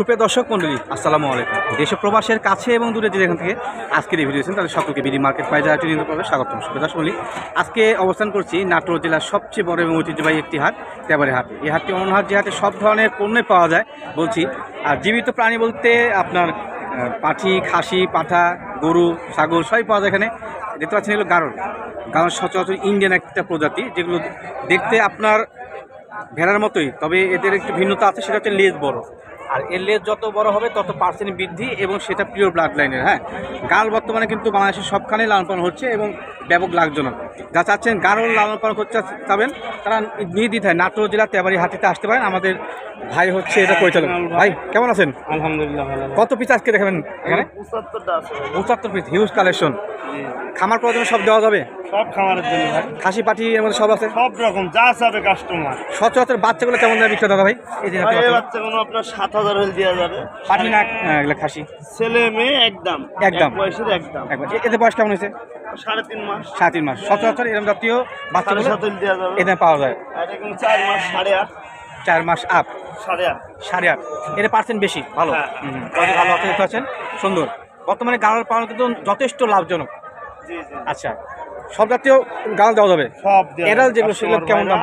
সুপ্রিয় দর্শক মণ্ডলী, আসসালামু আলাইকুম। দেশ প্রবাসের কাছে এবং দূরে যে যেখান থেকে আজকের এই ভিডিও তাদের সকলকে বিডি মার্কেট বাজার ট্রেনিং পর্বে স্বাগতম। সুপ্রিয় দর্শক মণ্ডলী, আজকে অবস্থান করছি নাটোর জেলার সবচেয়ে বড় এবং ঐতিহ্যবাহী একটি হাট, তেবাড়ী হাট। এই হাটটি অন্য হাট, যে হাটে সব ধরনের পণ্যই পাওয়া যায় বলছি। আর জীবিত প্রাণী বলতে আপনার পাঠি, খাসি, পাঠা, গরু, ছাগল সবই পাওয়া যায় এখানে। দেখতে পাচ্ছেন এগুলো গারল। গারল সচরাচর ইন্ডিয়ান একটা প্রজাতি, যেগুলো দেখতে আপনার ভেড়ার মতোই, তবে এদের একটু ভিন্নতা আছে, সেটা হচ্ছে লেজ বড়। আর এর লেজ যত বড় হবে তত পার্সেন্ট বৃদ্ধি, এবং সেটা পিওর ব্লাড লাইনের। হ্যাঁ, গারল বর্তমানে কিন্তু বাংলাদেশের সবখানেই লালন পালন হচ্ছে এবং ব্যাপক লাভজনক। যা চাচ্ছেন গারল লালন পালন করতে চাবেন, তারা নির্দ্বিধায় নাটোর জেলার তেবাড়ী হাটিতে আসতে পারেন। আমাদের ভাই হচ্ছে এটা পরিচালক। ভাই কেমন আছেন? আলহামদুলিল্লাহ ভালো। কত পিস আজকে দেখাবেন এখানে? 75 পিস, হিউজ কালেকশন। খামার প্রয়োজনে সব দেওয়া যাবে? সব খামারের জন্য ভাই। খাসি পাঠি এর মধ্যে সব আছে, সব রকম যা চাবে কাস্টমার। সচরাচর বাচ্চাগুলো কেমন দামে বিক্রি দাদা ভাই? এই যে এই বাচ্চাগুলো আপনার 7000 হলে দেওয়া যাবে। পাঠি না এগুলো খাসি? ছেলে মেয়ে একদম একদম বয়সের একদম। একবার এদের বয়স কেমন হয়েছে? 3.5 মাস। 3.5 মাস। সচরাচর এরকম জাতীয় বাচ্চাগুলো 7.5 দেওয়া যাবে। এদের পাওয়া যায়। আর এরকম 4 মাস 8.5 4 মাস আপ 8.5 8.5 এর পার্সেন্ট বেশি ভালো। হ্যাঁ। ভালো আছে, দেখতে পাচ্ছেন সুন্দর। বর্তমানে গাড়াল পালন কিন্তু যথেষ্ট লাভজনক। জি জি আচ্ছা, সব জাতীয় গাড়াল দেওয়া যাবে? সব দেওয়া যাবে। এডাল যেগুলো সেগুলো কেমন দাম?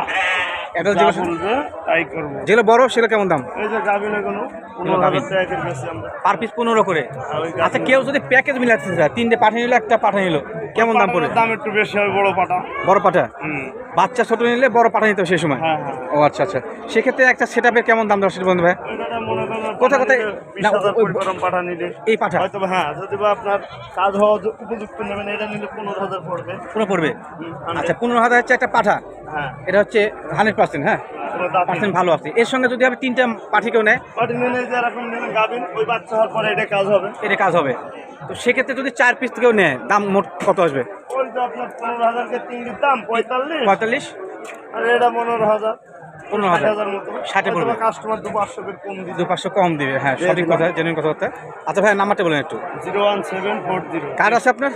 এডাল যা যেগুলো বলবে তাই করব। যেগুলো বড় সেগুলো কেমন দাম? এই যে গাবিনে কোনো 15,000 টাকা করে বেশি আমরা। পার পিস 15 করে। আর ওই আচ্ছা, কেউ যদি প্যাকেজ মিলাতে চায়, 3টে পাঠা নিল, একটা পাঠা নিল, কেমন দাম পড়ে? দাম একটু বেশি হবে বড় পাটা। বড় পাঠা? হুম। বাচ্চা ছোট নিলে বড় পাঠা নিতে হবে সেই সময়। হ্যাঁ হ্যাঁ। ও আচ্ছা আচ্ছা, সেক্ষেত্রে একটা সেটআপের কেমন দাম দর্শক বন্ধু ভাই? ওইটা মনে করেন কোথায় কোথায়? না, 20,000 ওই পরিকরম পাঠা নিলে এই পাঠা হয়তো হ্যাঁ, যদি বা আপনার কাজ হওয়া উপযুক্ত নেবেন, এটা নিলে 15,000 পড়বে। পুরো পড়বে? হুম, আচ্ছা, 15,000 হচ্ছে একটা পাঠা। হ্যাঁ, এটা হচ্ছে 100%। হ্যাঁ, কোনো দাম নেই। পার্সেন্ট ভালো আছে। এর সঙ্গে যদি আমি 3টে পাঠি কেউ নেয়, পাঠি নিলে যে এরকম নিলে গাবিন, ওই বাচ্চা হওয়ার পরে এটা কাজ হবে। এটা কাজ হবে। তো সেক্ষেত্রে যদি 4 পিস কেউ নেয়, দাম মোট কত আসবে? ওই তো আপনার 15,000 কে 3 দিতাম 45, 45? আর এটা 15,000 15,000 মতো 60 পড়বে। কাস্টমার 200 করে কম দিবে। 200 কম দিবে। হ্যাঁ, সঠিক কথা, জেনুইন কথাবার্তা। আচ্ছা ভাই, নাম্বারটা বলেন একটু। 01740 কার্ড আছে আপনার?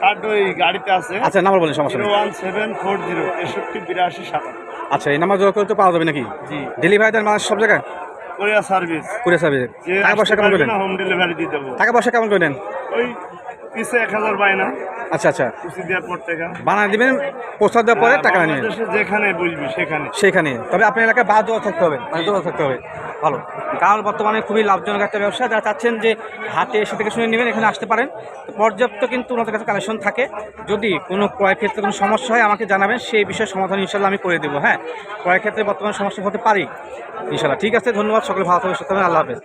কার্ড ওই গাড়িতে আছে। আচ্ছা, নাম্বার বলেন, সমস্যা নেই। 01740 6382 57। আচ্ছা, এই নাম্বার যোগাযোগ করলে তো পাওয়া যাবে নাকি? জি, ডেলিভারি দেন মানুষ সব জায়গায়? Korea service. Courier service. যে টাকা পয়সা কেমন করে দেন? হোম ডেলিভারি দিয়ে দেবো। টাকা পয়সা কেমন করে দেন? ওই পিসে 1000 বায়না, আচ্ছা আচ্ছা, কুচি দেওয়ার পর টাকা বানায় দিবেন, প্রস্তাব দেওয়ার পরে টাকা নেবেন বাংলাদেশে যেখানে বলবি সেখানে। সেখানে। তবে আপনার এলাকায় বাদ দেওয়া থাকতে হবে, মানে দেওয়া থাকতে হবে। ভালো। গাঁল বর্তমানে খুবই লাভজনক একটা ব্যবসা। যারা চাচ্ছেন যে হাটে এসে থেকে শুনে নেবেন, এখানে আসতে পারেন। পর্যাপ্ত কিন্তু ওনাদের কাছে কালেকশন থাকে। যদি কোনো ক্রয়ের ক্ষেত্রে কোনো সমস্যা হয় আমাকে জানাবেন, সেই বিষয়ে সমাধান ইনশাল্লাহ আমি করে দেবো। হ্যাঁ, ক্রয়ের ক্ষেত্রে বর্তমানে সমস্যা হতে পারি ইনশাল্লাহ। ঠিক আছে, ধন্যবাদ। সকলে ভালো থাকবেন, সুস্থ থাকবেন। আল্লাহ হাফেজ।